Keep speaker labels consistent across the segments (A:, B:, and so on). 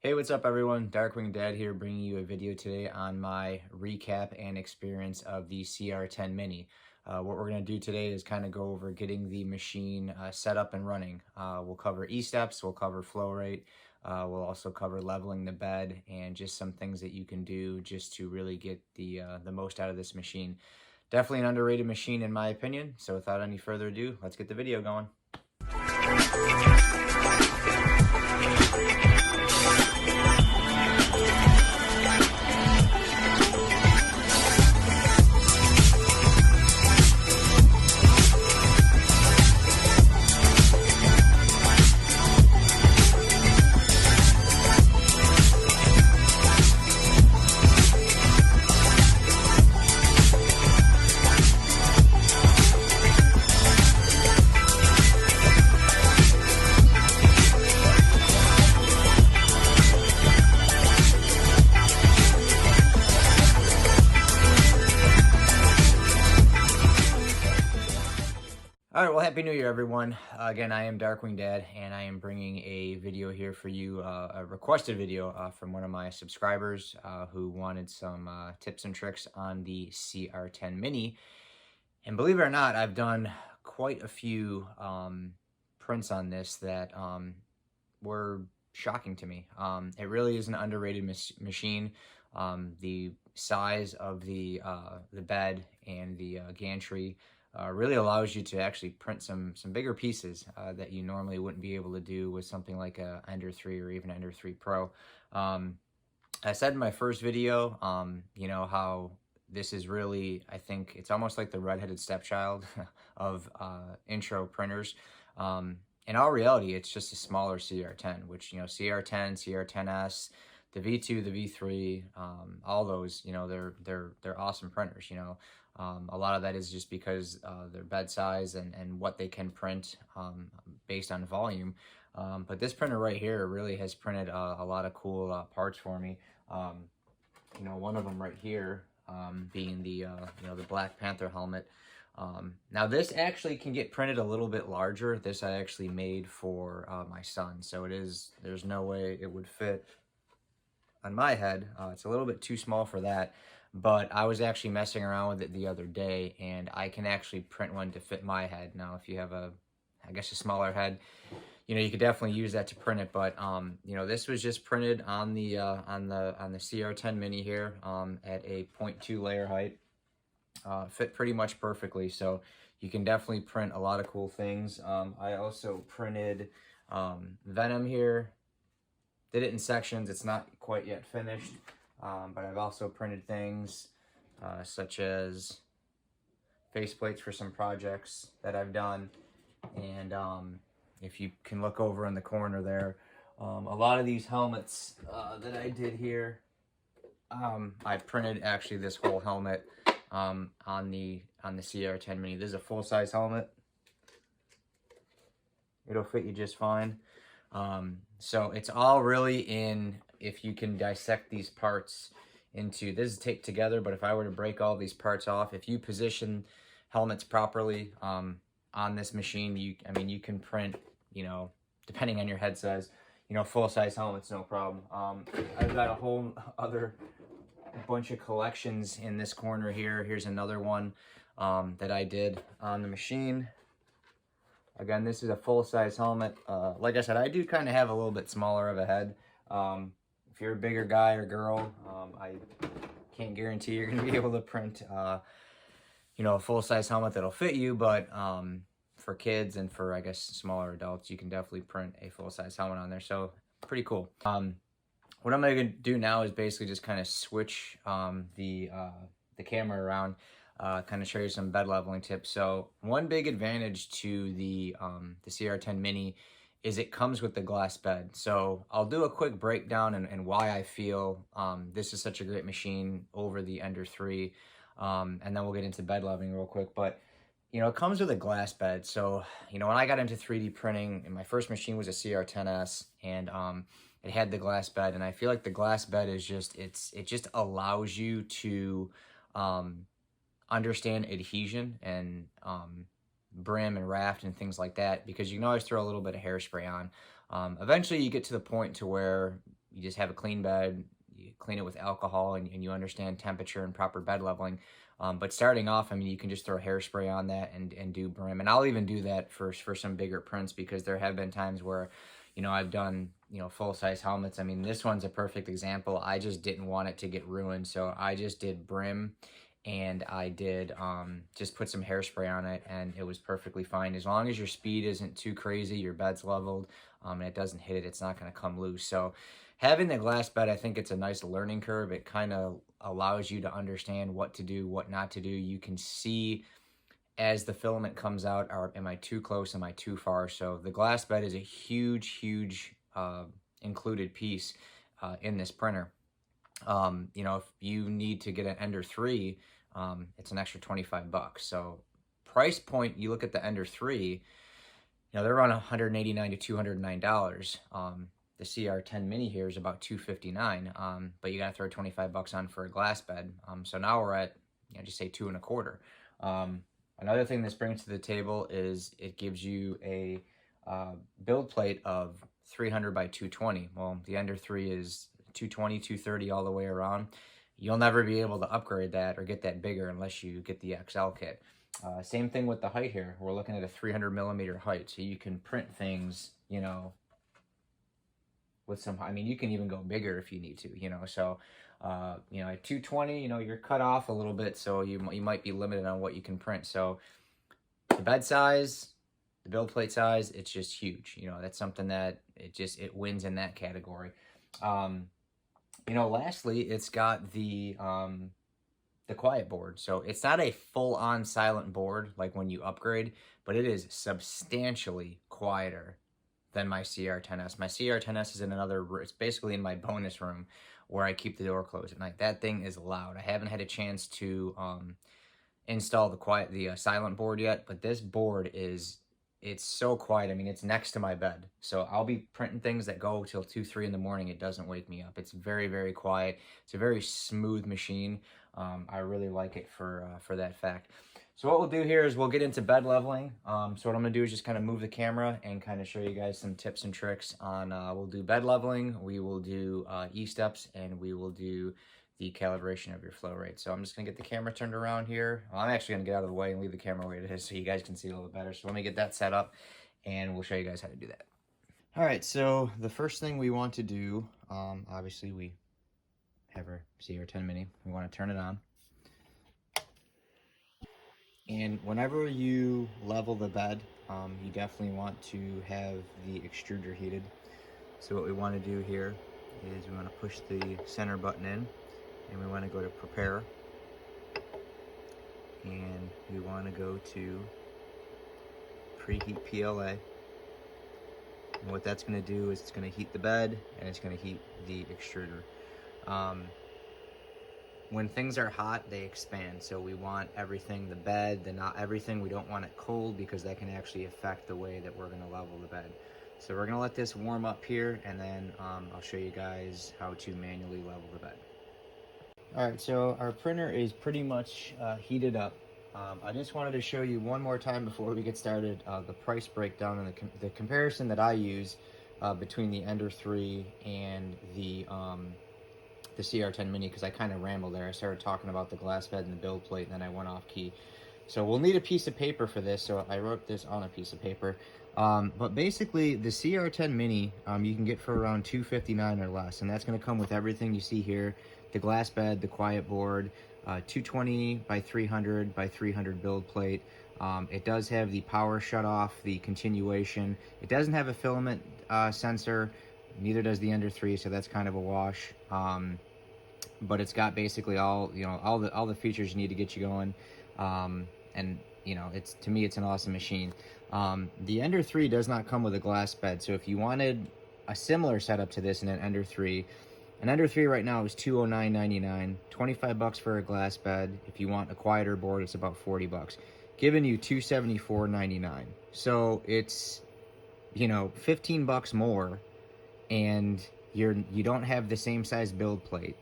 A: Hey, what's up everyone? Darkwing Dad here, bringing you a video today on my recap and experience of the Cr10 Mini. What we're going to do today is kind of go over getting the machine set up and running. We'll cover E-steps, we'll cover flow rate, we'll also cover leveling the bed and just some things that you can do just to really get the most out of this machine. Definitely an underrated machine in my opinion, so without any further ado, let's get the video going. All right, well, Happy New Year, everyone. Again, I am Darkwing Dad, and I am bringing a video here for you, a requested video from one of my subscribers who wanted some tips and tricks on the Cr10 Mini. And believe it or not, I've done quite a few prints on this that were shocking to me. It really is an underrated machine. The size of the bed and the gantry really allows you to actually print some bigger pieces that you normally wouldn't be able to do with something like a Ender 3 or even Ender 3 Pro. I said in my first video, you know, how this is really, I think it's almost like the redheaded stepchild of intro printers. In all reality, it's just a smaller Cr10, which, you know, Cr10, Cr10S, the V2, the V3, all those, you know, they're awesome printers, you know. A lot of that is just because their bed size and what they can print based on volume. But this printer right here really has printed a lot of cool parts for me. You know, one of them right here being the you know, the Black Panther helmet. Now this actually can get printed a little bit larger. This I actually made for my son, so there's no way it would fit on my head. It's a little bit too small for that. But I was actually messing around with it the other day, and I can actually print one to fit my head. Now, if you have I guess a smaller head, you know, you could definitely use that to print it. But you know, this was just printed on the Cr10 Mini here at a 0.2 layer height. Fit pretty much perfectly, so you can definitely print a lot of cool things. I also printed Venom here. Did it in sections. It's not quite yet finished. But I've also printed things such as faceplates for some projects that I've done. And if you can look over in the corner there, a lot of these helmets that I did here, I printed actually this whole helmet on the Cr10 Mini. This is a full-size helmet. It'll fit you just fine. So it's all really in, if you can dissect these parts into, this is taped together, but if I were to break all these parts off, if you position helmets properly on this machine, I mean, you can print, you know, depending on your head size, you know, full-size helmets, no problem. I've got a whole other bunch of collections in this corner here. Here's another one that I did on the machine. Again, this is a full-size helmet. Like I said, I do kind of have a little bit smaller of a head. If you're a bigger guy or girl, I can't guarantee you're going to be able to print, you know, a full-size helmet that'll fit you. But for kids and for, I guess, smaller adults, you can definitely print a full-size helmet on there. So pretty cool. What I'm going to do now is basically just kind of switch the camera around. Kind of show you some bed leveling tips. So one big advantage to the Cr10 Mini is it comes with the glass bed. So I'll do a quick breakdown and why I feel this is such a great machine over the Ender 3, and then we'll get into bed leveling real quick. But you know, it comes with a glass bed. So you know, when I got into 3D printing, and my first machine was a Cr10S, and it had the glass bed, and I feel like the glass bed is just it just allows you to understand adhesion and brim and raft and things like that, because you can always throw a little bit of hairspray on. Eventually you get to the point to where you just have a clean bed, you clean it with alcohol, and you understand temperature and proper bed leveling. But starting off, I mean, you can just throw hairspray on that and do brim. And I'll even do that for some bigger prints, because there have been times where, I've done, full-size helmets. I mean, this one's a perfect example. I just didn't want it to get ruined, so I just did brim, and I did just put some hairspray on it, and it was perfectly fine. As long as your speed isn't too crazy, your bed's leveled, and it doesn't hit it, it's not going to come loose. So having the glass bed, I think it's a nice learning curve. It kind of allows you to understand what to do, what not to do. You can see as the filament comes out, am I too close, am I too far? So the glass bed is a huge included piece in this printer. If you need to get an Ender 3, it's an extra 25 bucks. So price point, you look at the Ender 3, they're around $189 to $209. The Cr10 Mini here is about $259, but you got to throw 25 bucks on for a glass bed. So now we're at, just say $225. Another thing this brings to the table is it gives you a build plate of 300 by 220. Well, the Ender 3 is 220, 230 all the way around. You'll never be able to upgrade that or get that bigger unless you get the XL kit. Same thing with the height here. We're looking at a 300 millimeter height, so you can print things, with some, I mean, you can even go bigger if you need to, so, at 220, you're cut off a little bit, so you might be limited on what you can print. So the bed size, the build plate size, it's just huge. That's something that it wins in that category. Lastly, it's got the quiet board. So it's not a full-on silent board like when you upgrade, but it is substantially quieter than my Cr10s. My Cr10s is in another, it's basically in my bonus room where I keep the door closed at night. That thing is loud. I haven't had a chance to install the silent board yet, but this board it's so quiet. I mean, it's next to my bed. So I'll be printing things that go till 2, 3 in the morning. It doesn't wake me up. It's very quiet. It's a very smooth machine. I really like it for that fact. So what we'll do here is we'll get into bed leveling. So what I'm gonna do is just kind of move the camera and kind of show you guys some tips and tricks on, we'll do bed leveling, we will do E-steps, and we will do the calibration of your flow rate. So I'm just gonna get the camera turned around here. Well, I'm actually gonna get out of the way and leave the camera where it is so you guys can see a little bit better. So let me get that set up and we'll show you guys how to do that. All right, so the first thing we want to do, obviously we have our Cr10 Mini. We want to turn it on. And whenever you level the bed, you definitely want to have the extruder heated. So what we want to do here is we want to push the center button in, and we want to go to prepare, and we want to go to Preheat Pla. And what that's going to do is it's going to heat the bed and it's going to heat the extruder. When things are hot, they expand. So we want everything, the bed, not everything. We don't want it cold because that can actually affect the way that we're going to level the bed. So we're going to let this warm up here, and then I'll show you guys how to manually level the bed. All right, so our printer is pretty much heated up. I just wanted to show you one more time before we get started the price breakdown and the comparison that I use between the Ender 3 and the Cr10 Mini, because I kind of rambled there. I started talking about the glass bed and the build plate, and then I went off key. So we'll need a piece of paper for this, so I wrote this on a piece of paper. But basically, the Cr10 Mini you can get for around $259 or less, and that's going to come with everything you see here: the glass bed, the quiet board, 220 by 300 by 300 build plate. It does have the power shutoff, the continuation. It doesn't have a filament sensor. Neither does the Ender 3, so that's kind of a wash. But it's got basically all the features you need to get you going. And to me, it's an awesome machine. The Ender 3 does not come with a glass bed, so if you wanted a similar setup to this in an Ender 3, an Ender 3 right now is $209.99, 25 bucks for a glass bed. If you want a quieter board, it's about 40 bucks, giving you $274.99. So it's 15 bucks more, and you don't have the same size build plate.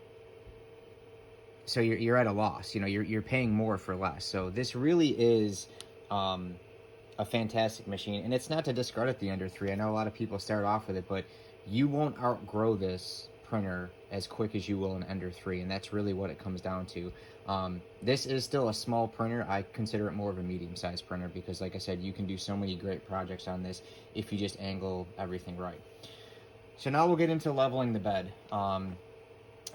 A: So you're at a loss. You're paying more for less. So this really is a fantastic machine, and it's not to discredit the Ender 3. I know a lot of people start off with it, but you won't outgrow this printer as quick as you will in Ender 3, and that's really what it comes down to. This is still a small printer. I consider it more of a medium-sized printer because, like I said, you can do so many great projects on this if you just angle everything right. So now we'll get into leveling the bed.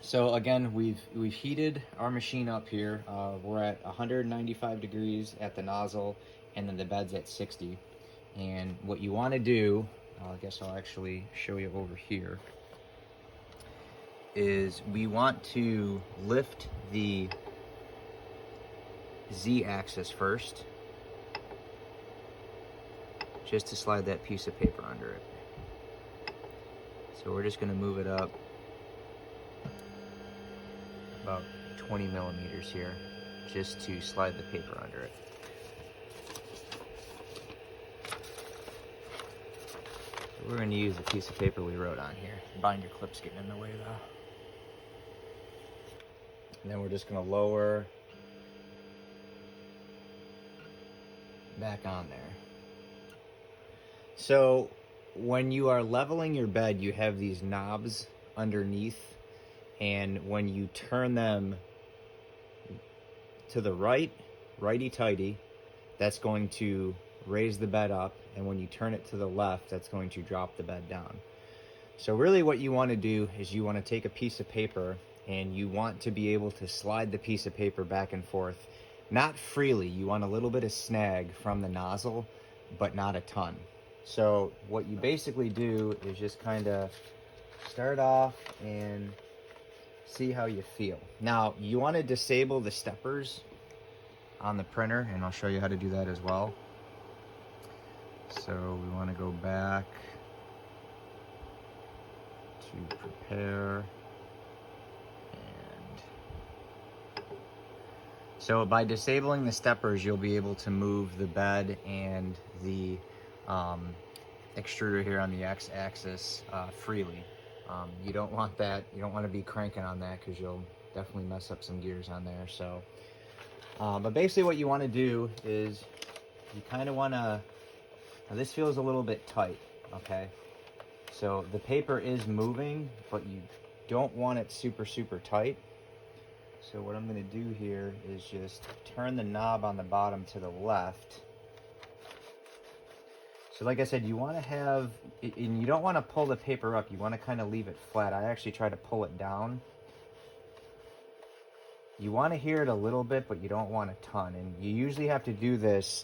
A: So again, we've heated our machine up here. We're at 195 degrees at the nozzle, and then the bed's at 60. And what you want to do, I guess I'll actually show you over here, is we want to lift the Z-axis first, just to slide that piece of paper under it. So we're just going to move it up about 20 millimeters here, just to slide the paper under it. So we're going to use the piece of paper we wrote on here. Binder clip's getting in the way though. And then we're just going to lower back on there. So when you are leveling your bed, you have these knobs underneath, and when you turn them to the right, righty-tighty, that's going to raise the bed up, and when you turn it to the left, that's going to drop the bed down. So really what you want to do is you want to take a piece of paper and you want to be able to slide the piece of paper back and forth, not freely. You want a little bit of snag from the nozzle, but not a ton. So what you basically do is just kind of start off and see how you feel. Now, you want to disable the steppers on the printer, and I'll show you how to do that as well. So we want to go back to prepare, and so by disabling the steppers, you'll be able to move the bed and the extruder here on the x-axis freely. You don't want that. You don't want to be cranking on that because you'll definitely mess up some gears on there. So, but basically what you want to do is you kind of want to, now this feels a little bit tight, okay? So the paper is moving, but you don't want it super, super tight. So what I'm going to do here is just turn the knob on the bottom to the left. So like I said, you want to have, and you don't want to pull the paper up, you want to kind of leave it flat. I actually try to pull it down. You want to hear it a little bit, but you don't want a ton. And you usually have to do this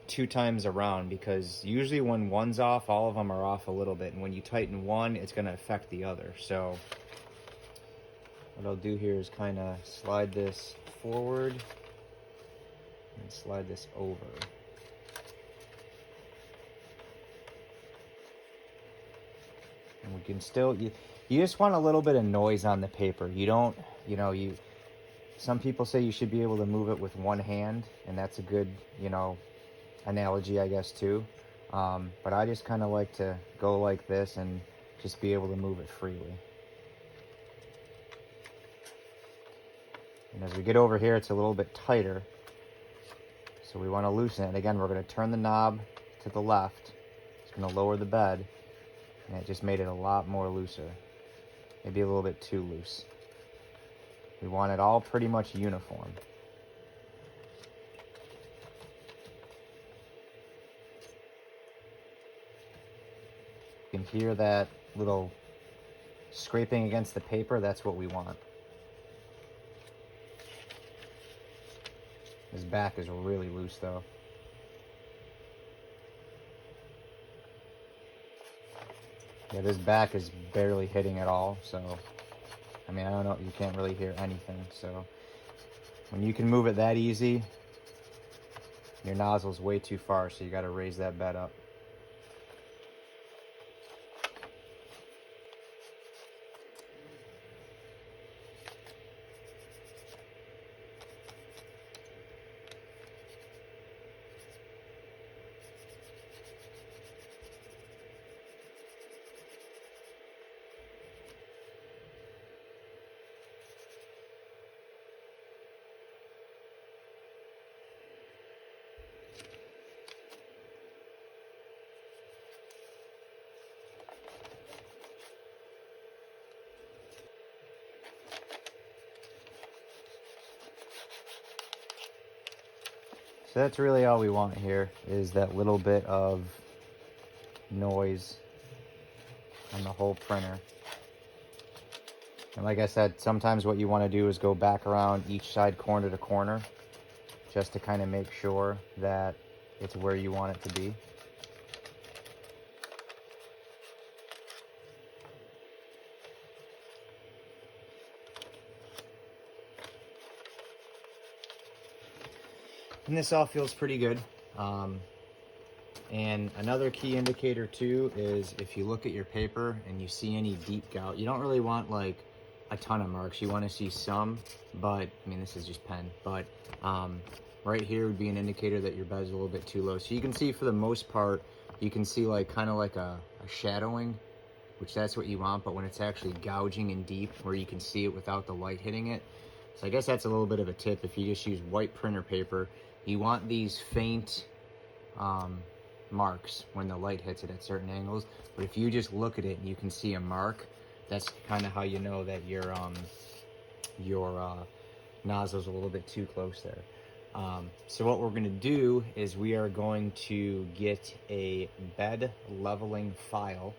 A: 2 times around, because usually when one's off, all of them are off a little bit. And when you tighten one, it's going to affect the other. So what I'll do here is kind of slide this forward and slide this over. And we can still, you just want a little bit of noise on the paper. You don't, some people say you should be able to move it with one hand, and that's a good, analogy, I guess, too. But I just kind of like to go like this and just be able to move it freely. And as we get over here, it's a little bit tighter. So we want to loosen it. Again, we're going to turn the knob to the left. It's going to lower the bed. And it just made it a lot more looser. Maybe a little bit too loose. We want it all pretty much uniform. You can hear that little scraping against the paper. That's what we want. This back is really loose though. Yeah, this back is barely hitting at all, so, I mean, I don't know, you can't really hear anything, so, when you can move it that easy, your nozzle's way too far, so you gotta raise that bed up. So that's really all we want here, is that little bit of noise on the whole printer. And like I said, sometimes what you want to do is go back around each side corner to corner, just to kind of make sure that it's where you want it to be. And this all feels pretty good. And another key indicator too is if you look at your paper and you see any deep gout, you don't really want like a ton of marks. You want to see some, but I mean, this is just pen, but right here would be an indicator that your bed's a little bit too low. So you can see, for the most part, you can see like kind of like a shadowing, which that's what you want. But when it's actually gouging and deep, where you can see it without the light hitting it. So I guess that's a little bit of a tip. If you just use white printer paper, you want these faint marks when the light hits it at certain angles. But if you just look at it and you can see a mark, that's kind of how you know that your nozzle's a little bit too close there. So what we're going to do is we are going to get a bed leveling file,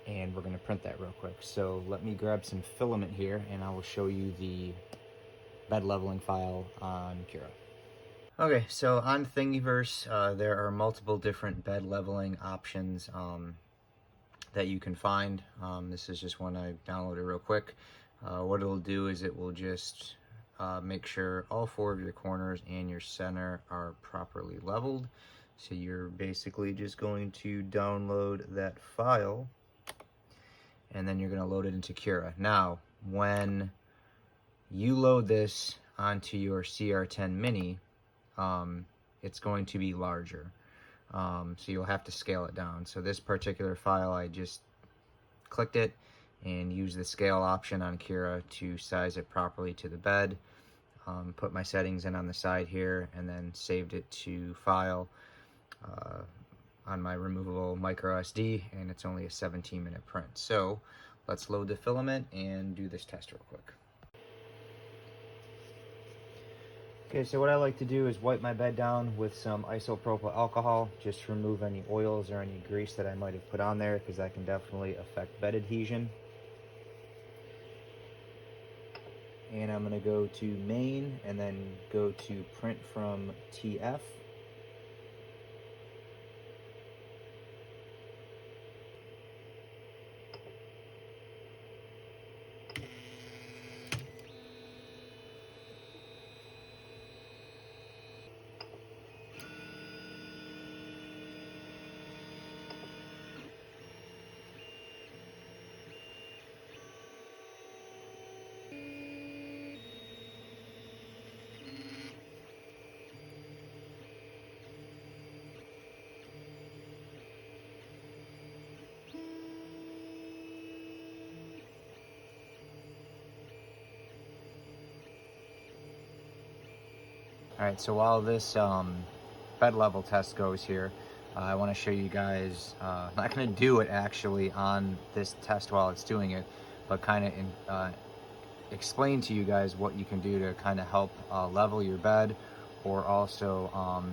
A: and we're going to print that real quick. So let me grab some filament here and I will show you the bed leveling file on Cr10. Okay, so on Thingiverse, there are multiple different bed leveling options that you can find. This is just one I downloaded real quick. What it'll do is it will just make sure all 4 of your corners and your center are properly leveled. So you're basically just going to download that file, and then you're going to load it into Cr10. Now, when you load this onto your Cr10 Mini, it's going to be larger, so you'll have to scale it down. So this particular file, I just clicked it and used the scale option on Cr10 to size it properly to the bed, put my settings in on the side here, and then saved it to file on my removable micro SD, and it's only a 17-minute print. So let's load the filament and do this test real quick. Okay, so what I like to do is wipe my bed down with some isopropyl alcohol, just to remove any oils or any grease that I might have put on there, because that can definitely affect bed adhesion. And I'm going to go to main and then go to print from TF. All right, so while this bed level test goes here, I want to show you guys, I'm not going to do it actually on this test while it's doing it, but kind of explain to you guys what you can do to kind of help level your bed, or also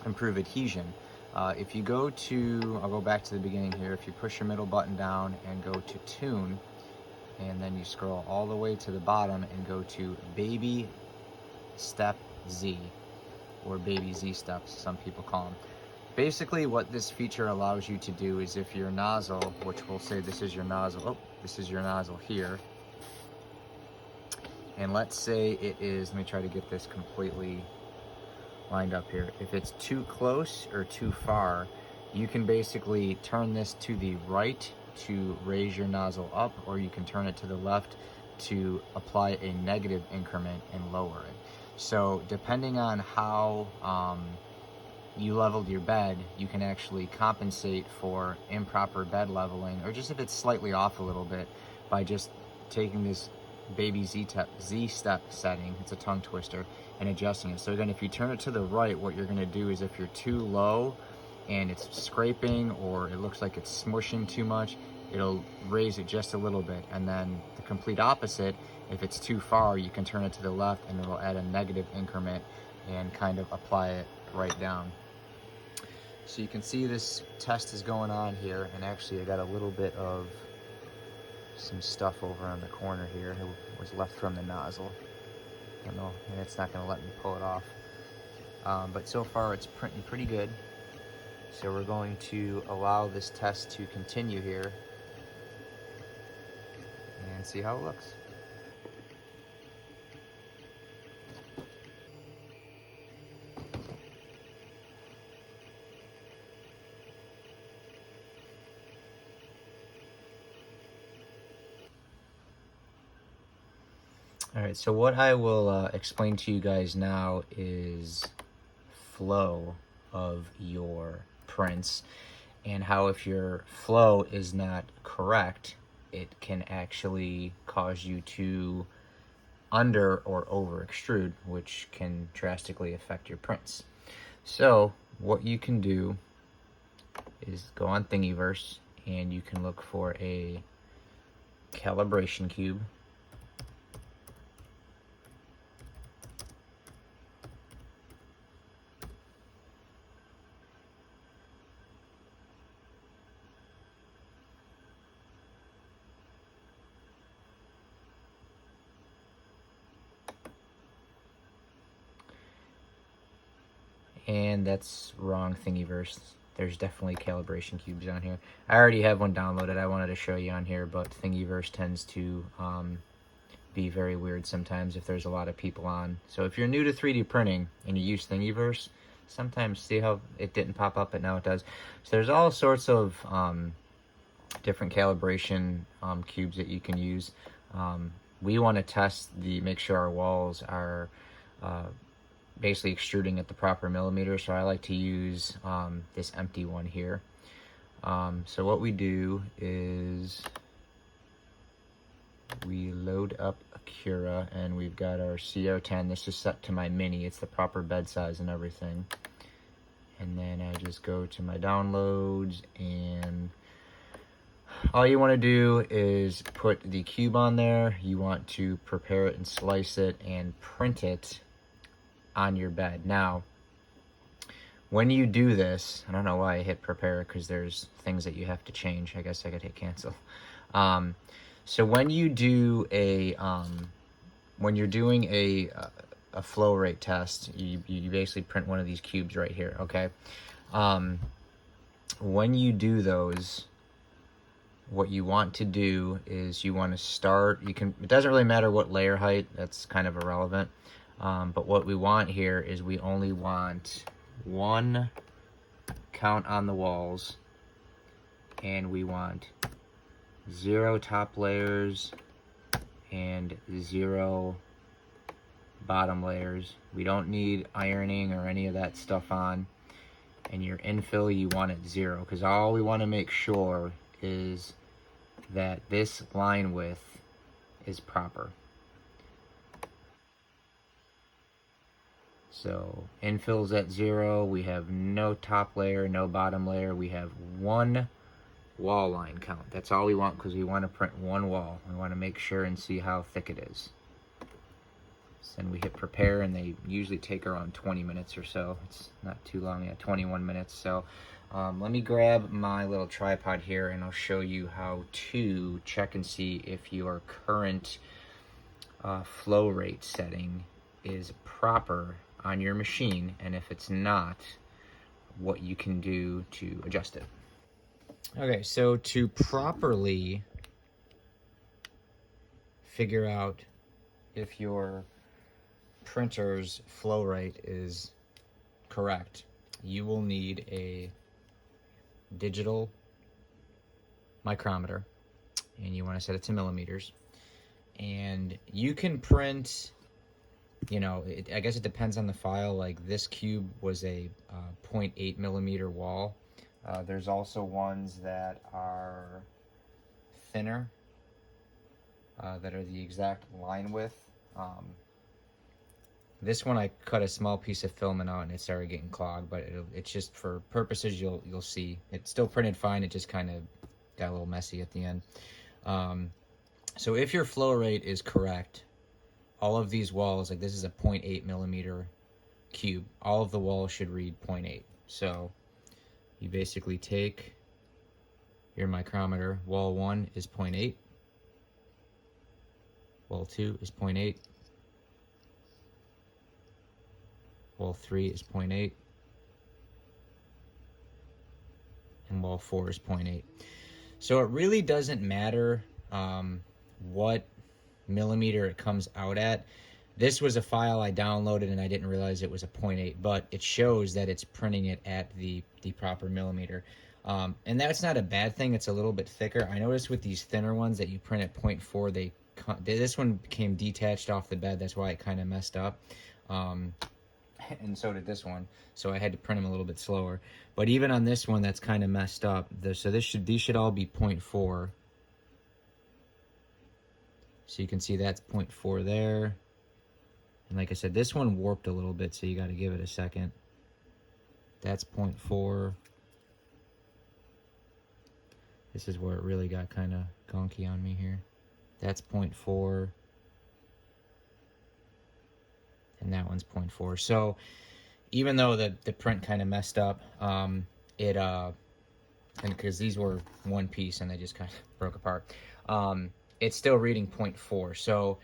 A: improve adhesion. If you go to, I'll go back to the beginning here, if you push your middle button down and go to tune, and then you scroll all the way to the bottom and go to baby step Z, or baby Z steps, some people call them. Basically what this feature allows you to do is, if your nozzle, which we'll say this is your nozzle, this is your nozzle here, and let's say it is, let me try to get this completely lined up here. If it's too close or too far, you can basically turn this to the right to raise your nozzle up, or you can turn it to the left to apply a negative increment and lower it. So depending on how you leveled your bed, you can actually compensate for improper bed leveling, or just if it's slightly off a little bit, by just taking this baby Z step setting, it's a tongue twister, and adjusting it. So again, if you turn it to the right, what you're going to do is, if you're too low and it's scraping, or it looks like it's smushing too much, it'll raise it just a little bit. And then the complete opposite, if it's too far, you can turn it to the left and it'll add a negative increment and kind of apply it right down. So you can see this test is going on here, and actually I got a little bit of some stuff over on the corner here. It was left from the nozzle. I don't know, and it's not going to let me pull it off. But so far it's printing pretty good. So we're going to allow this test to continue here and see how it looks. All right, so what I will explain to you guys now is flow of your prints, and how if your flow is not correct, it can actually cause you to under or over extrude, which can drastically affect your prints. So what you can do is go on Thingiverse and you can look for a calibration cube. And that's wrong, Thingiverse. There's definitely calibration cubes on here. I already have one downloaded. I wanted to show you on here, but Thingiverse tends to be very weird sometimes if there's a lot of people on. So if you're new to 3D printing and you use Thingiverse, sometimes see how it didn't pop up, but now it does. So there's all sorts of different calibration cubes that you can use. We want to test make sure our walls are basically extruding at the proper millimeter, so I like to use this empty one here. So what we do is we load up a Cr10, and we've got our Cr10. This is set to my mini. It's the proper bed size and everything. And then I just go to my downloads, and all you want to do is put the cube on there. You want to prepare it and slice it and print it on your bed. Now, when you do this, I don't know why I hit prepare, because there's things that you have to change. I guess I could hit cancel. So when you do when you're doing a flow rate test, you basically print one of these cubes right here, okay? When you do those, what you want to do is you want to start, it doesn't really matter what layer height, that's kind of irrelevant. But what we want here is we only want one count on the walls, and we want 0 top layers and 0 bottom layers. We don't need ironing or any of that stuff on. And your infill, you want it 0, because all we want to make sure is that this line width is proper. So infill's at 0, we have no top layer, no bottom layer, we have one wall line count. That's all we want, because we want to print one wall. We want to make sure and see how thick it is. So then we hit prepare, and they usually take around 20 minutes or so. It's not too long, yeah, 21 minutes. So let me grab my little tripod here, and I'll show you how to check and see if your current flow rate setting is proper on your machine, and if it's not, what you can do to adjust it. Okay, so to properly figure out if your printer's flow rate is correct, you will need a digital micrometer, and you want to set it to millimeters. And you can print, you know, I guess it depends on the file. Like this cube was a 0.8 millimeter wall. There's also ones that are thinner, that are the exact line width. This one I cut a small piece of filament out and it started getting clogged, but it's just for purposes you'll see. It still printed fine, it just kind of got a little messy at the end. So if your flow rate is correct, all of these walls, like this is a 0.8 millimeter cube. All of the walls should read 0.8. So you basically take your micrometer. Wall 1 is 0.8. Wall 2 is 0.8. Wall 3 is 0.8. And wall 4 is 0.8. So it really doesn't matter what millimeter it comes out at. This was a file I downloaded and I didn't realize it was a 0.8, but it shows that it's printing it at the proper millimeter. And that's not a bad thing. It's a little bit thicker. I noticed with these thinner ones that you print at 0.4, this one came detached off the bed. That's why it kind of messed up. And so did this one, so I had to print them a little bit slower. But even on this one that's kind of messed up, so these should all be 0.4. So you can see that's 0.4 there. And like I said, this one warped a little bit, so you got to give it a second. That's 0.4. This is where it really got kind of gonky on me here. That's 0.4. And that one's 0.4. So even though the print kind of messed up, and because these were one piece and they just kind of broke apart, it's still reading 0.4. So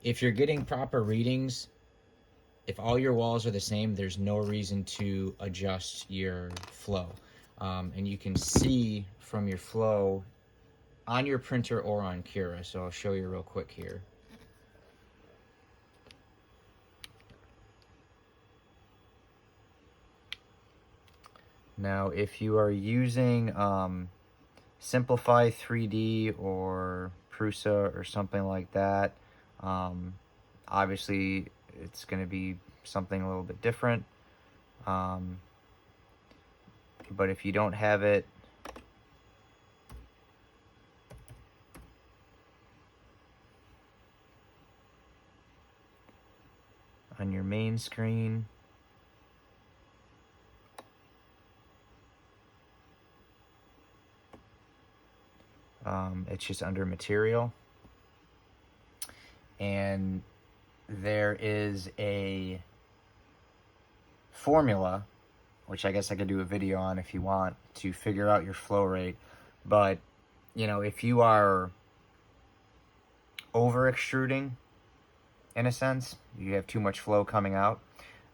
A: if you're getting proper readings, if all your walls are the same, there's no reason to adjust your flow. And you can see from your flow on your printer or on Cr10. So I'll show you real quick here. Now, if you are using Simplify 3D or Prusa or something like that, obviously it's going to be something a little bit different. But if you don't have it, on your main screen, it's just under material, and there is a formula, which I guess I could do a video on if you want, to figure out your flow rate. But you know, if you are over extruding, in a sense, you have too much flow coming out,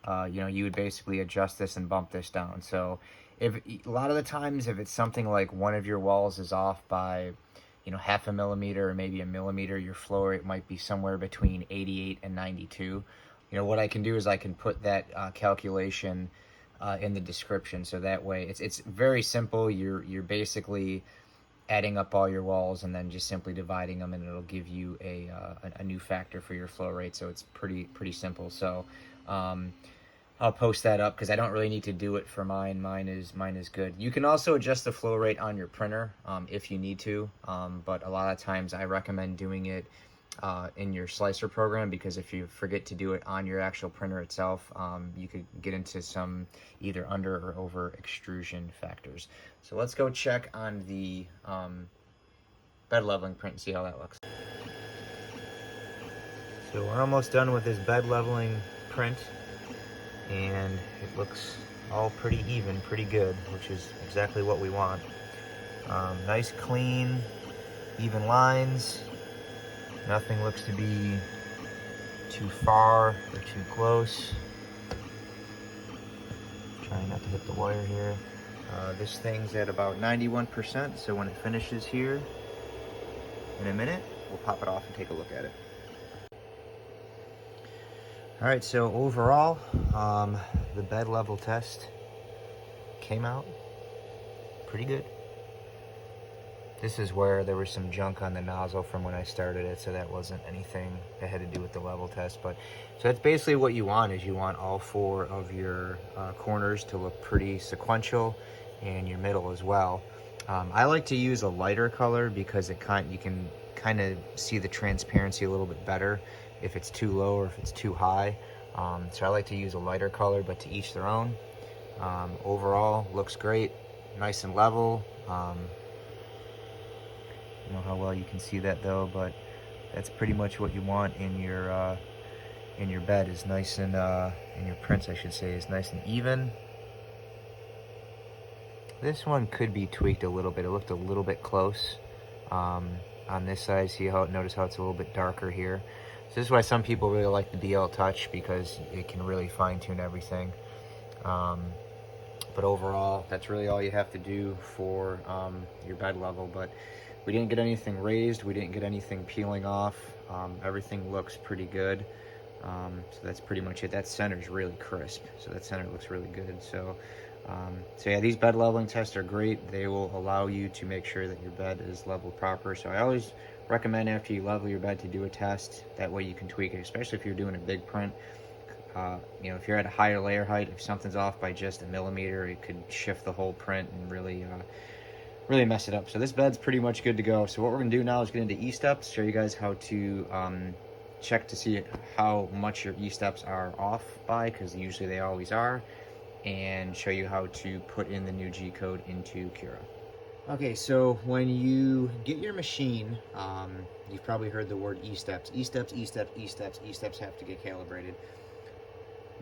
A: you know, you would basically adjust this and bump this down. So if a lot of the times, if it's something like one of your walls is off by, you know, 0.5 millimeter or maybe 1 millimeter, your flow rate might be somewhere between 88 and 92. You know, what I can do is I can put that calculation in the description, so that way it's very simple. You're basically adding up all your walls and then just simply dividing them, and it'll give you a new factor for your flow rate. So it's pretty simple. So I'll post that up because I don't really need to do it for mine. Mine is good. You can also adjust the flow rate on your printer if you need to, but a lot of times I recommend doing it in your slicer program, because if you forget to do it on your actual printer itself, you could get into some either under or over extrusion factors. So let's go check on the bed leveling print and see how that looks. So we're almost done with this bed leveling print, and it looks all pretty even, pretty good, which is exactly what we want. Nice, clean, even lines. Nothing looks to be too far or too close. Trying not to hit the wire here. This thing's at about 91%, so when it finishes here in a minute, we'll pop it off and take a look at it. All right, so overall, the bed level test came out pretty good. This is where there was some junk on the nozzle from when I started it, so that wasn't anything that had to do with the level test. But so that's basically what you want, is you want all 4 of your corners to look pretty sequential, and your middle as well. I like to use a lighter color because you can kind of see the transparency a little bit better if it's too low or if it's too high. So I like to use a lighter color, but to each their own. Overall, looks great, nice and level. I don't know how well you can see that though, but that's pretty much what you want in your and your bed is nice and, and your prints, I should say, is nice and even. This one could be tweaked a little bit. It looked a little bit close on this side. See how, notice how it's a little bit darker here. So this is why some people really like the DL Touch, because it can really fine tune everything. But overall, that's really all you have to do for your bed level. But we didn't get anything raised. We didn't get anything peeling off. Everything looks pretty good. So that's pretty much it. That center is really crisp. So that center looks really good. So yeah, these bed leveling tests are great. They will allow you to make sure that your bed is leveled proper. So I always recommend after you level your bed to do a test. That way you can tweak it, especially if you're doing a big print. You know, if you're at a higher layer height, if something's off by just a millimeter, it could shift the whole print and really mess it up. So this bed's pretty much good to go. So what we're gonna do now is get into E-steps, show you guys how to check to see how much your E-steps are off by, because usually they always are, and show you how to put in the new G-code into Cr10. Okay, so when you get your machine, you've probably heard the word E-steps. E-steps, E-steps, E-steps, E-steps have to get calibrated.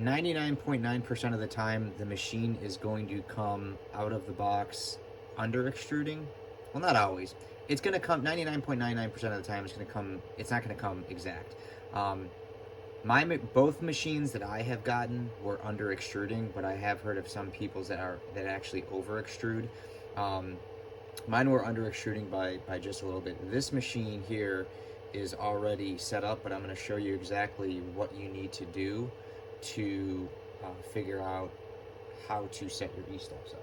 A: 99.9% of the time, the machine is going to come out of the box under extruding. Well, not always. It's going to come 99.99% of the time. It's going to come. It's not going to come exact. Both machines that I have gotten were under extruding, but I have heard of some people's that actually over extrude. Mine were under extruding by just a little bit. This machine here is already set up, but I'm going to show you exactly what you need to do to figure out how to set your E-steps up.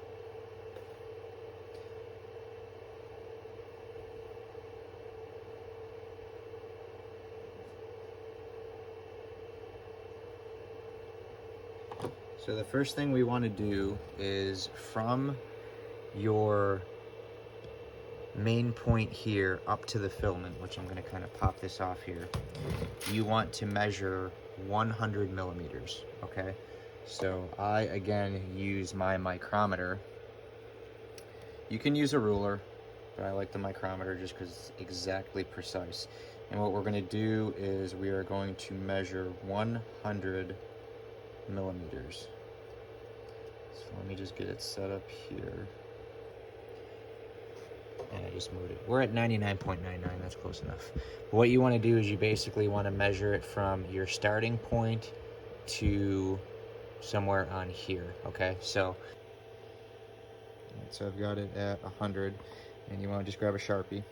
A: So the first thing we want to do is from your main point here up to the filament, which I'm going to kind of pop this off here, you want to measure 100 millimeters, okay? So I, again, use my micrometer. You can use a ruler, but I like the micrometer just because it's exactly precise. And what we're going to do is we are going to measure 100 millimeters. So let me just get it set up here. And I just moved it. We're at 99.99, that's close enough. But what you want to do is you basically want to measure it from your starting point to somewhere on here, okay? So I've got it at 100, and you want to just grab a Sharpie.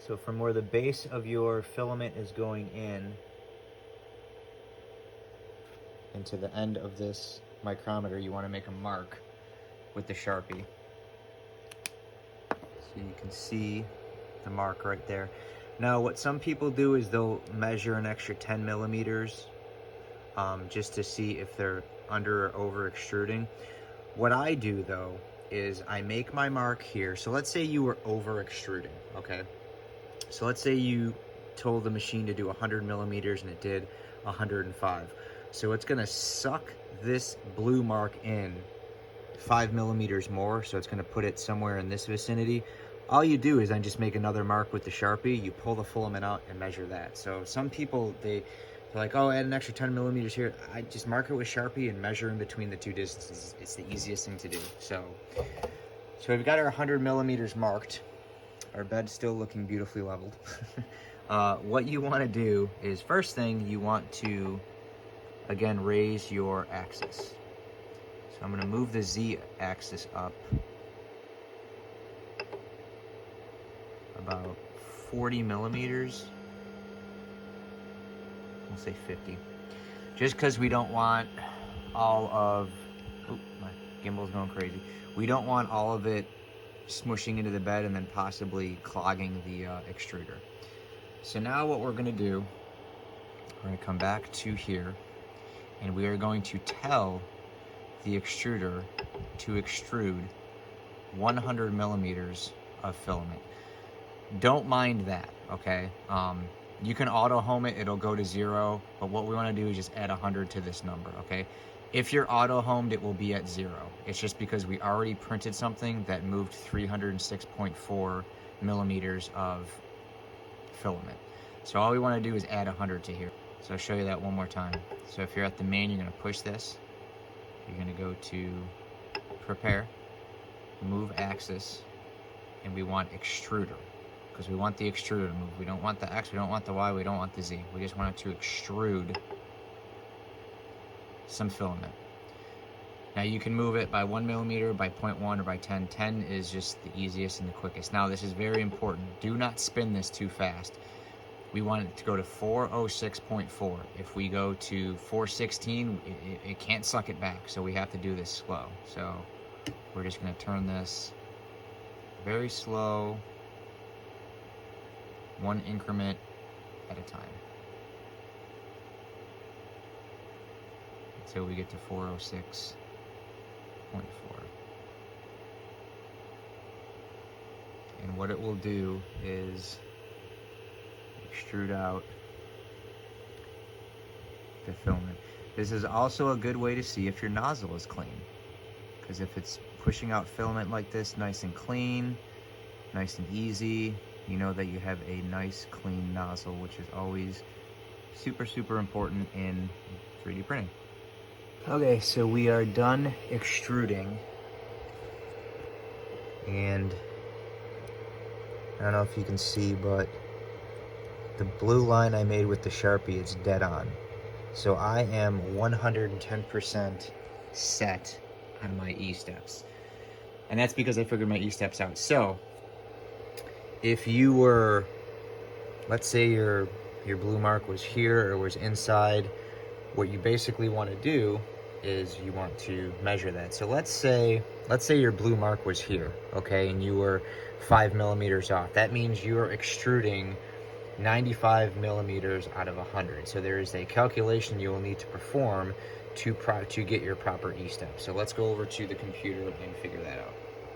A: So from where the base of your filament is going in, and to the end of this micrometer, you want to make a mark with the Sharpie. So you can see the mark right there. Now, what some people do is they'll measure an extra 10 millimeters just to see if they're under or over extruding. What I do, though, is I make my mark here. So let's say you were over extruding, okay? So let's say you told the machine to do 100 millimeters and it did 105. So it's gonna suck this blue mark in 5 millimeters more, so it's gonna put it somewhere in this vicinity. All you do is then just make another mark with the Sharpie, you pull the filament out and measure that. So some people, they're like, oh, add an extra 10 millimeters here. I just mark it with Sharpie and measure in between the two distances. It's the easiest thing to do. So we've got our 100 millimeters marked. Our bed's still looking beautifully leveled. What you wanna do is, first thing, you want to, again, raise your axis. So I'm going to move the Z axis up about 40 millimeters. We'll say 50. Just because we don't want all of, oh, my gimbal's going crazy. We don't want all of it smushing into the bed and then possibly clogging the extruder. So now what we're going to do, we're going to come back to here, and we are going to tell the extruder to extrude 100 millimeters of filament. Don't mind that, okay? You can auto home it, it'll go to 0, but what we want to do is just add 100 to this number, okay? If you're auto homed, it will be at 0. It's just because we already printed something that moved 306.4 millimeters of filament. So all we want to do is add 100 to here. So I'll show you that one more time. So if you're at the main, you're going to push this. You're going to go to prepare, move axis, and we want extruder, because we want the extruder to move. We don't want the X, we don't want the Y, we don't want the Z. We just want it to extrude some filament. Now you can move it by 1 millimeter, by 0.1, or by 10. 10 is just the easiest and the quickest. Now this is very important. Do not spin this too fast. We want it to go to 406.4. If we go to 416, it can't suck it back, so we have to do this slow. So we're just going to turn this very slow, one increment at a time, until we get to 406.4. And what it will do is extrude out the filament. This is also a good way to see if your nozzle is clean, because if it's pushing out filament like this nice and clean, nice and easy, you know that you have a nice clean nozzle, which is always super important in 3D printing. Okay, so we are done extruding, and I don't know if you can see, but the blue line I made with the Sharpie, it's dead on. So I am 110% set on my E-steps. And that's because I figured my E-steps out. So if you were, let's say your blue mark was here or was inside, what you basically want to do is you want to measure that. So let's say your blue mark was here, okay, and you were 5 millimeters off. That means you are extruding 95 millimeters out of 100. So there is a calculation you will need to perform to get your proper E-step. So let's go over to the computer and figure that out.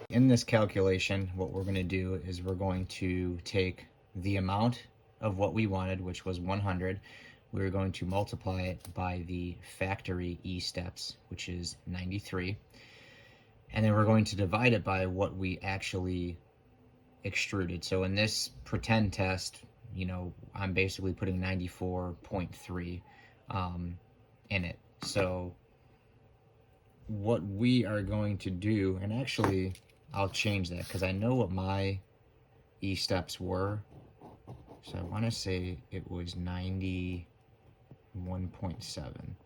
A: In this calculation, what we're going to do is we're going to take the amount of what we wanted, which was 100. We're going to multiply it by the factory E-steps, which is 93. And then we're going to divide it by what we actually extruded. So in this pretend test, you know, I'm basically putting 94.3 in it. So what we are going to do, and actually I'll change that because I know what my E-steps were. So I want to say it was 91.7.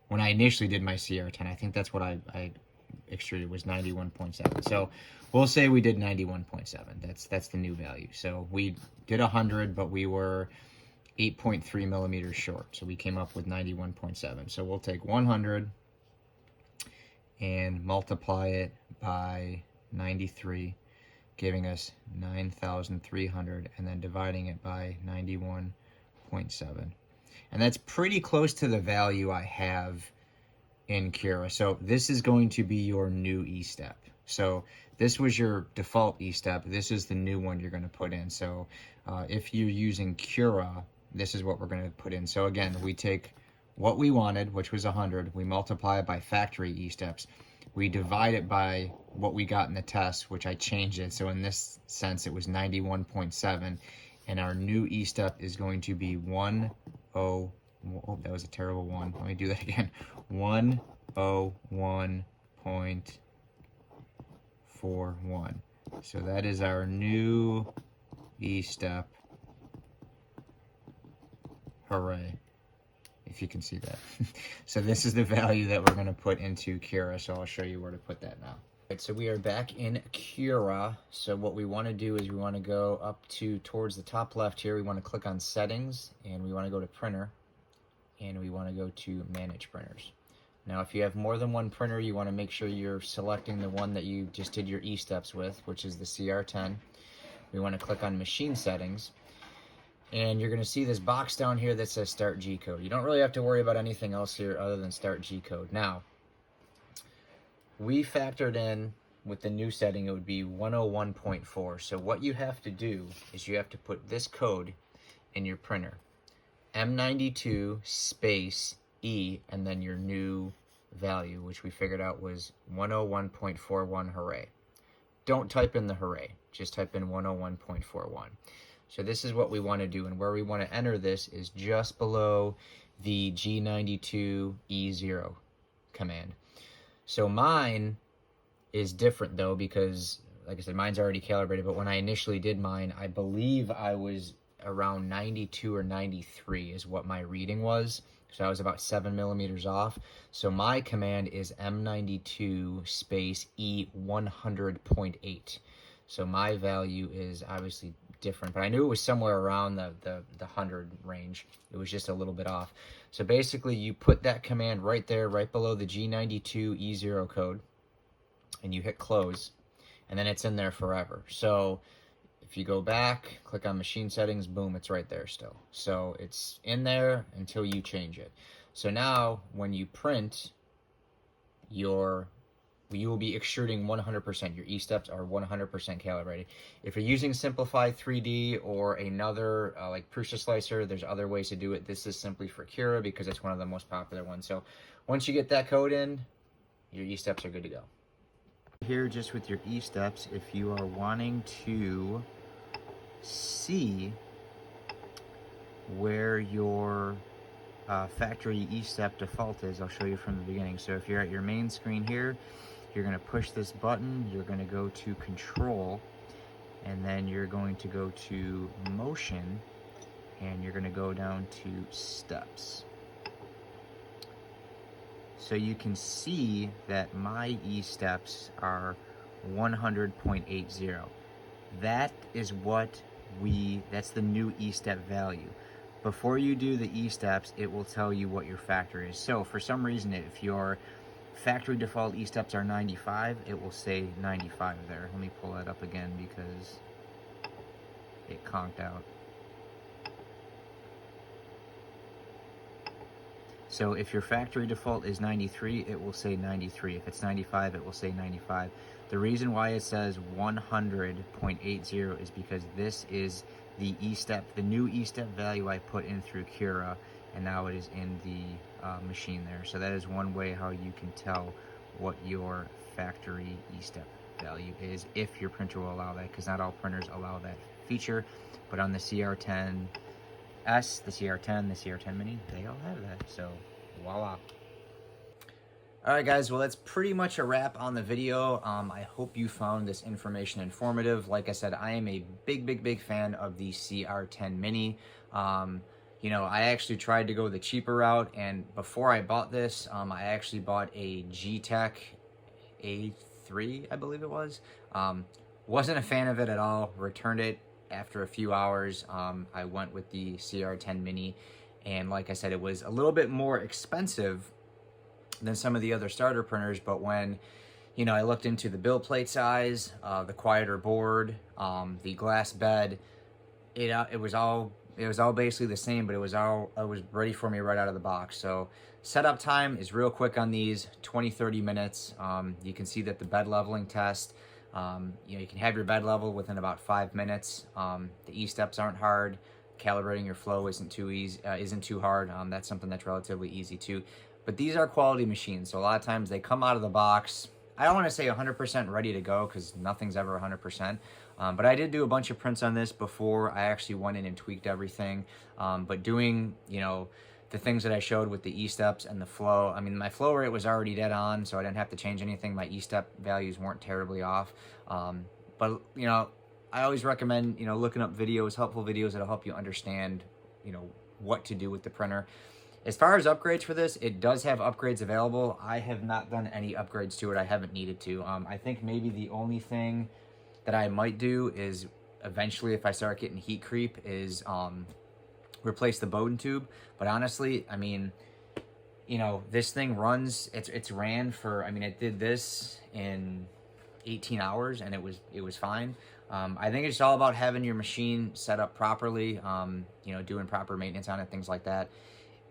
A: When I initially did my Cr10, I think that's what I extruded, was 91.7. So we'll say we did 91.7. That's the new value. So we did 100, but we were 8.3 millimeters short. So we came up with 91.7. So we'll take 100 and multiply it by 93, giving us 9,300, and then dividing it by 91.7. And that's pretty close to the value I have in Cura. So this is going to be your new E-step. So this was your default E-step. This is the new one you're going to put in. So if you're using Cura, this is what we're going to put in. So again, we take what we wanted, which was 100. We multiply it by factory E-steps. We divide it by what we got in the test, which I changed it. So in this sense, it was 91.7. And our new E-step is going to be 10. Oh, that was a terrible one. Let me do that again. 101.41. So that is our new E-step. Hooray. If you can see that. So this is the value that we're going to put into Cura. So I'll show you where to put that now. Right, so we are back in Cura. So what we want to do is we want to go up to towards the top left here. We want to click on settings, and we want to go to printer, and we want to go to manage printers. Now if you have more than one printer, you want to make sure you're selecting the one that you just did your E-steps with, which is the Cr10. We want to click on machine settings, and you're going to see this box down here that says start G-code. You don't really have to worry about anything else here other than start G-code. Now we factored in with the new setting, it would be 101.4. So what you have to do is you have to put this code in your printer, M92 space E, and then your new value, which we figured out was 101.41. Hooray. Don't type in the hooray. just type in 101.41. So this is what we want to do, and where we want to enter this is just below the G92E0 command. So mine is different though, because like I said, mine's already calibrated, but when I initially did mine, I believe I was around 92 or 93 is what my reading was. So I was about 7 millimeters off. So my command is M92 space E100.8. So my value is obviously different, but I knew it was somewhere around the 100 range. It was just a little bit off. So basically you put that command right there, right below the G92E0 code, and you hit close, and then it's in there forever. So if you go back, click on machine settings, boom, it's right there still. So it's in there until you change it. So now when you print, you will be extruding 100%. Your E-steps are 100% calibrated. If you're using Simplify 3D or another like Prusa Slicer, there's other ways to do it. This is simply for Cr10 because it's one of the most popular ones. So once you get that code in, your E-steps are good to go. Here, just with your E-steps, if you are wanting to see where your factory E-step default is, I'll show you from the beginning. So if you're at your main screen here, you're going to push this button, you're going to go to Control, and then you're going to go to Motion, and you're going to go down to Steps. So you can see that my E-steps are 100.80. That is that's the new E-step value. Before you do the E-steps, it will tell you what your factory is. So for some reason, if your factory default E-steps are 95, it will say 95 there. Let me pull that up again because it conked out. So if your factory default is 93, it will say 93. If it's 95, it will say 95. The reason why it says 100.80 is because this is the E-step, the new E-step value I put in through Cr10, and now it is in the machine there. So that is one way how you can tell what your factory E-step value is, if your printer will allow that, because not all printers allow that feature. But on the Cr10S, the Cr10, the Cr10 Mini, they all have that, so voila. Alright guys, well that's pretty much a wrap on the video. I hope you found this information informative. Like I said, I am a big fan of the Cr10 Mini. You know, I actually tried to go the cheaper route, and before I bought this, I actually bought a G-Tech A3, I believe it was. Wasn't a fan of it at all, returned it after a few hours. I went with the Cr10 Mini, and like I said, it was a little bit more expensive than some of the other starter printers, but when, you know, I looked into the build plate size, the quieter board, the glass bed, it was all basically the same, but it was ready for me right out of the box. So setup time is real quick on these, 20-30 minutes. You can see that the bed leveling test, you know, you can have your bed level within about 5 minutes. The E-steps aren't hard. Calibrating your flow isn't too hard. That's something that's relatively easy too. But these are quality machines, so a lot of times they come out of the box, I don't want to say 100% ready to go, because nothing's ever 100%. But I did do a bunch of prints on this before I actually went in and tweaked everything. But doing, you know, the things that I showed with the E-steps and the flow, I mean, my flow rate was already dead on, so I didn't have to change anything. My E-step values weren't terribly off. But, you know, I always recommend, you know, looking up videos, helpful videos that'll help you understand, you know, what to do with the printer. As far as upgrades for this, it does have upgrades available. I have not done any upgrades to it. I haven't needed to. I think maybe the only thing that I might do is eventually, if I start getting heat creep, is replace the Bowden tube. But honestly, I mean, you know, this thing runs, it's ran for, I mean, it did this in 18 hours and it was fine. I think it's all about having your machine set up properly, you know, doing proper maintenance on it, things like that.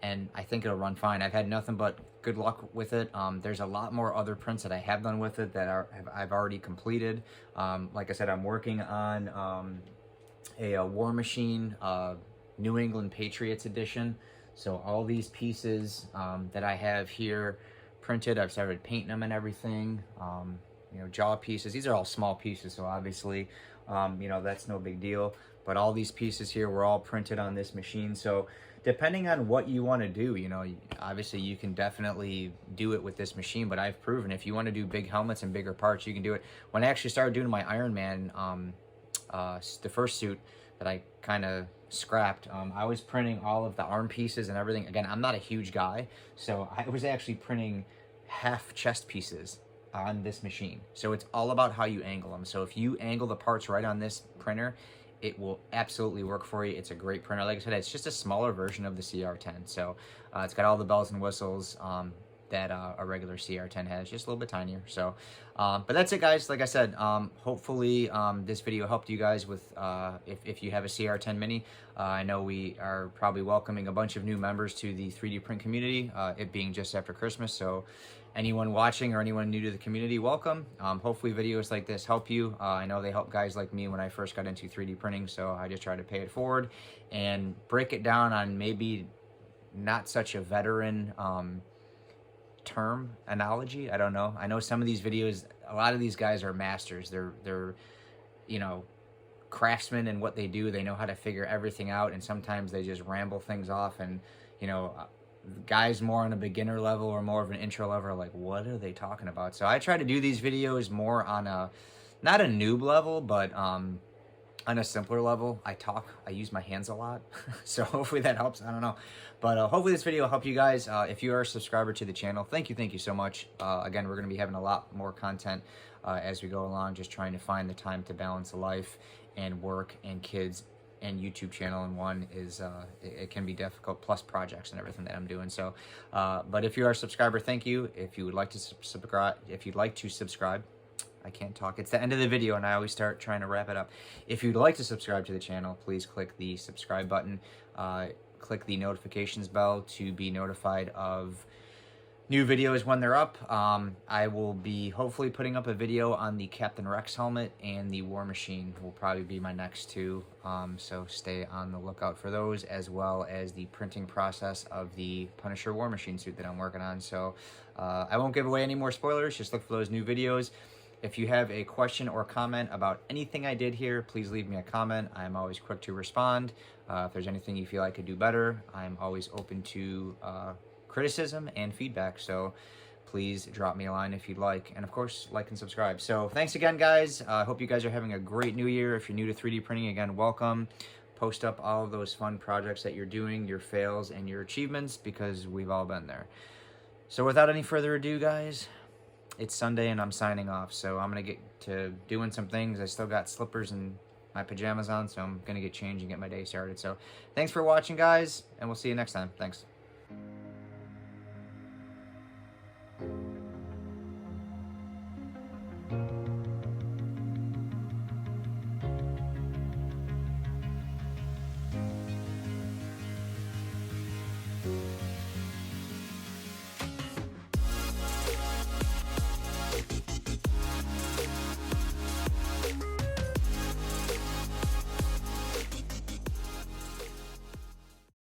A: And I think it'll run fine. I've had nothing but good luck with it. There's a lot more other prints that I have done with it that I've already completed. Like I said, I'm working on a War Machine New England Patriots edition. So all these pieces that I have here printed, I've started painting them and everything. You know, jaw pieces. These are all small pieces, so obviously You know, that's no big deal. But all these pieces here were all printed on this machine. So depending on what you want to do, you know, obviously you can definitely do it with this machine, but I've proven if you want to do big helmets and bigger parts, you can do it. When I actually started doing my Iron Man, the first suit that I kind of scrapped, I was printing all of the arm pieces and everything. Again, I'm not a huge guy, so I was actually printing half chest pieces on this machine. So it's all about how you angle them. So if you angle the parts right on this printer, it will absolutely work for you. It's a great printer. Like I said, it's just a smaller version of the Cr10. So it's got all the bells and whistles that a regular Cr10 has, just a little bit tinier. So, but that's it, guys. Like I said, hopefully this video helped you guys with if you have a Cr10 Mini. I know we are probably welcoming a bunch of new members to the 3D print community, it being just after Christmas. So anyone watching or anyone new to the community, welcome. Hopefully videos like this help you. I know they help guys like me when I first got into 3D printing, so I just try to pay it forward and break it down on maybe not such a veteran term analogy. I don't know. I know some of these videos, a lot of these guys are masters. They're you know, craftsmen in what they do. They know how to figure everything out, and sometimes they just ramble things off, and you know, guys more on a beginner level or more of an intro level are like, what are they talking about? So I try to do these videos more on a, not a noob level, but on a simpler level. I use my hands a lot. So hopefully that helps. I don't know. But hopefully this video will help you guys. If you are a subscriber to the channel, thank you so much. Again, we're going to be having a lot more content as we go along, just trying to find the time to balance life and work and kids and YouTube channel in one is it can be difficult, plus projects and everything that I'm doing. So but if you are a subscriber, thank you. If you would like to subscribe, I can't talk, it's the end of the video and I always start trying to wrap it up. If you'd like to subscribe to the channel, please click the subscribe button, click the notifications bell to be notified of new videos when they're up. I will be hopefully putting up a video on the Captain Rex helmet, and the War Machine will probably be my next two. So stay on the lookout for those, as well as the printing process of the Punisher War Machine suit that I'm working on. So I won't give away any more spoilers, just look for those new videos. If you have a question or comment about anything I did here, please leave me a comment. I'm always quick to respond. If there's anything you feel I could do better, I'm always open to criticism and feedback, so please drop me a line if you'd like, and of course like and subscribe. So thanks again, guys. I hope you guys are having a great new year. If you're new to 3D printing, again, welcome. Post up all of those fun projects that you're doing, your fails and your achievements, because we've all been there. So without any further ado, guys, it's Sunday and I'm signing off, so I'm gonna get to doing some things. I still got slippers and my pajamas on, so I'm gonna get changed and get my day started. So thanks for watching, guys, and we'll see you next time. Thanks.